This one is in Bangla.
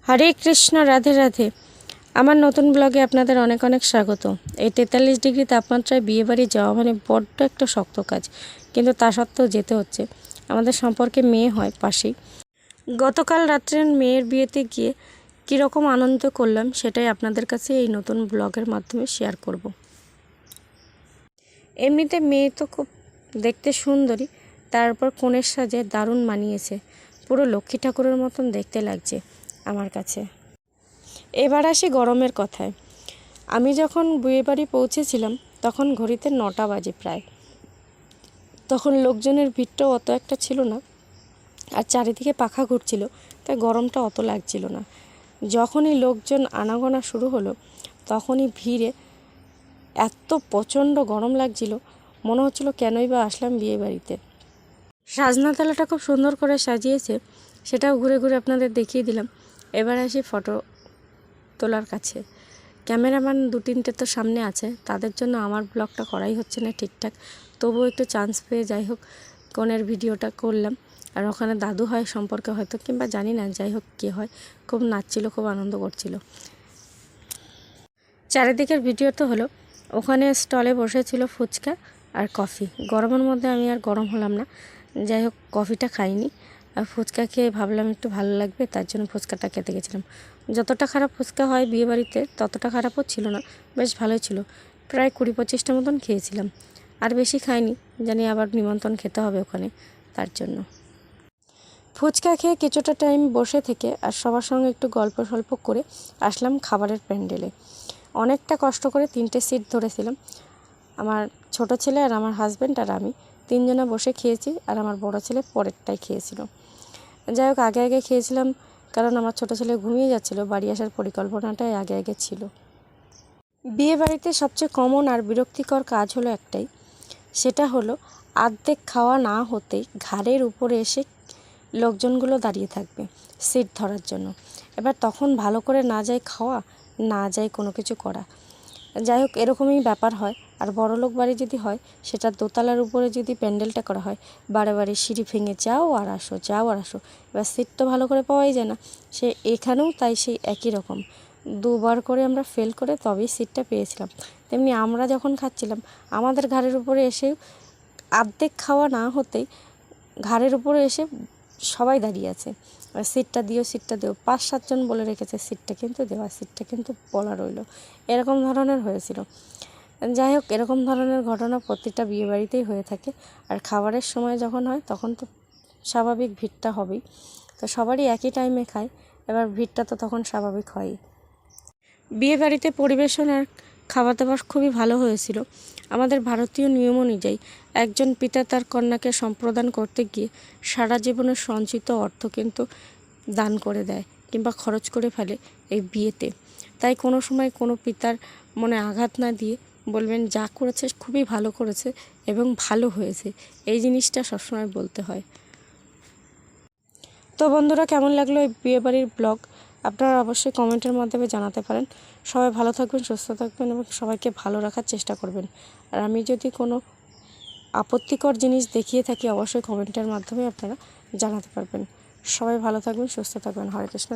হরে কৃষ্ণ, রাধে রাধে। আমার নতুন ব্লগে আপনাদের অনেক অনেক স্বাগত। এই 43 ডিগ্রি তাপমাত্রায় বিয়েবাড়ি যাওয়া মানে বড্ড একটা শক্ত কাজ, কিন্তু তা সত্ত্বেও যেতে হচ্ছে। আমাদের সম্পর্কে মেয়ে হয় পাশেই। গতকাল রাত্রে মেয়ের বিয়েতে গিয়ে কীরকম আনন্দ করলাম সেটাই আপনাদের কাছে এই নতুন ব্লগের মাধ্যমে শেয়ার করব। এমনিতে মেয়ে তো খুব দেখতে সুন্দরী, তারপর কনের সাজে দারুণ মানিয়েছে, পুরো লক্ষ্মী ঠাকুরের মতন দেখতে লাগছে আমার কাছে। এবার আসি গরমের কথায়। আমি যখন বিয়েবাড়ি পৌঁছেছিলাম তখন ঘড়িতে 9টা বাজে প্রায়। তখন লোকজনের ভিড়টাও অত একটা ছিল না, আর চারিদিকে পাখা ঘুরছিল, তাই গরমটা অত লাগছিল না। যখনই লোকজন আনাগোনা শুরু হলো তখনই ভিড়ে এত প্রচণ্ড গরম লাগছিল, মনে হচ্ছিল কেনই বা আসলাম বিয়েবাড়িতে। সাজনাতলাটা খুব সুন্দর করে সাজিয়েছে, সেটাও ঘুরে ঘুরে আপনাদের দেখিয়ে দিলাম। এবার আসি ফটো তোলার কাছে। ক্যামেরাম্যান 2-3টে তো সামনে আছে, তাদের জন্য আমার ব্লগটা করাই হচ্ছে না ঠিকঠাক। তবুও একটু চান্স পেয়ে যাই হোক কনের ভিডিওটা করলাম। আর ওখানে দাদু হয় সম্পর্কে হয়তো, কিংবা জানি না, যাই হোক কে হয়, খুব নাচছিল, খুব আনন্দ করছিল। চারিদিকের ভিডিও তো হলো। ওখানে স্টলে বসেছিল ফুচকা আর কফি। গরমের মধ্যে আমি আর গরম হলাম না, যাই হোক কফিটা খাইনি। আর ফুচকা খেয়ে ভাবলাম একটু ভালো লাগবে, তার জন্য ফুচকাটা খেতে গেছিলাম। যতটা খারাপ ফুচকা হয় বিয়েবাড়িতে ততটা খারাপও ছিল না, বেশ ভালোই ছিল। প্রায় 20-25টা মতন খেয়েছিলাম, আর বেশি খাইনি, জানি আবার নিমন্ত্রণ খেতে হবে ওখানে, তার জন্য। ফুচকা খেয়ে কিছুটা টাইম বসে থেকে আর সবার সঙ্গে একটু গল্প সল্প করে আসলাম খাবারের প্যান্ডেলে। অনেকটা কষ্ট করে 3টে সিট ধরেছিলাম। আমার ছোট ছেলে আর আমার হাজব্যান্ড আর আমি 3জনে বসে খেয়েছি, আর আমার বড় ছেলে পরেরটাই খেয়েছিল। যাই হোক আগে আগে খেয়েছিলাম, কারণ আমার ছোট ছেলে ঘুমিয়ে যাচ্ছিল, বাড়ি আসার পরিকল্পনাটাই আগে আগে ছিল। বিয়ে বাড়িতে সবচেয়ে কমন আর বিরক্তিকর কাজ হলো একটাই, সেটা হলো অর্ধেক খাওয়া না হতেই ঘাড়ের উপরে এসে লোকজনগুলো দাঁড়িয়ে থাকবে সিট ধরার জন্য। এবার তখন ভালো করে না যায় খাওয়া, না যায় কোনো কিছু করা। যাই হোক এরকমই ব্যাপার হয়। আর বড়লোক বাড়ি যদি হয়, সেটা দোতলার উপরে যদি প্যান্ডেলটা করা হয়, বারে বারে সিঁড়ি ভেঙে যাও আর আসো, যাও আর আসো। এবার সিট তো ভালো করে পাওয়াই যায় না, সে এখানেও তাই সেই একই রকম। 2বার করে আমরা ফেল করে তবেই সিটটা পেয়েছিলাম। তেমনি আমরা যখন খাচ্ছিলাম, আমাদের ঘাড়ের উপরে এসে অর্ধেক খাওয়া না হতেই ঘাড়ের উপরে এসে সবাই দাঁড়িয়ে আছে, সিটটা দিও, সিটটা দিও। 5-7 জন বলে রেখেছে সিটটা কিন্তু দেওয়া, সিটটা কিন্তু বলা রইল, এরকম ধরনের হয়েছিল। যাই হোক এরকম ধরনের ঘটনা প্রতিটা বিয়েবাড়িতেই হয়ে থাকে। আর খাবারের সময় যখন হয় তখন তো স্বাভাবিক ভিড়টা হবেই, তো সবারই একই টাইমে খায়, এবার ভিড়টা তো তখন স্বাভাবিক হয়ই। বিয়েবাড়িতে পরিবেশন আর খাবার দাবার খুবই ভালো হয়েছিল। আমাদের ভারতীয় নিয়ম অনুযায়ী একজন পিতা তার কন্যাকে সম্প্রদান করতে গিয়ে সারা জীবনের সঞ্চিত অর্থ কিন্তু দান করে দেয় কিংবা খরচ করে ফেলে এই বিয়েতে। তাই কোনো সময় কোনো পিতার মনে আঘাত না দিয়ে বলবেন যা করেছে খুবই ভালো করেছে এবং ভালো হয়েছে, এই জিনিসটা সবসময় বলতে হয়। তো বন্ধুরা, কেমন লাগলো এই বিয়েবাড়ির ব্লগ আপনারা অবশ্যই কমেন্টের মাধ্যমে জানাতে পারেন। সবাই ভালো থাকবেন, সুস্থ থাকবেন এবং সবাইকে ভালো রাখার চেষ্টা করবেন। আর আমি যদি কোনো আপত্তিকর জিনিস দেখিয়ে থাকি অবশ্যই কমেন্টের মাধ্যমে আপনারা জানাতে পারবেন। সবাই ভালো থাকবেন, সুস্থ থাকবেন। হরে কৃষ্ণ।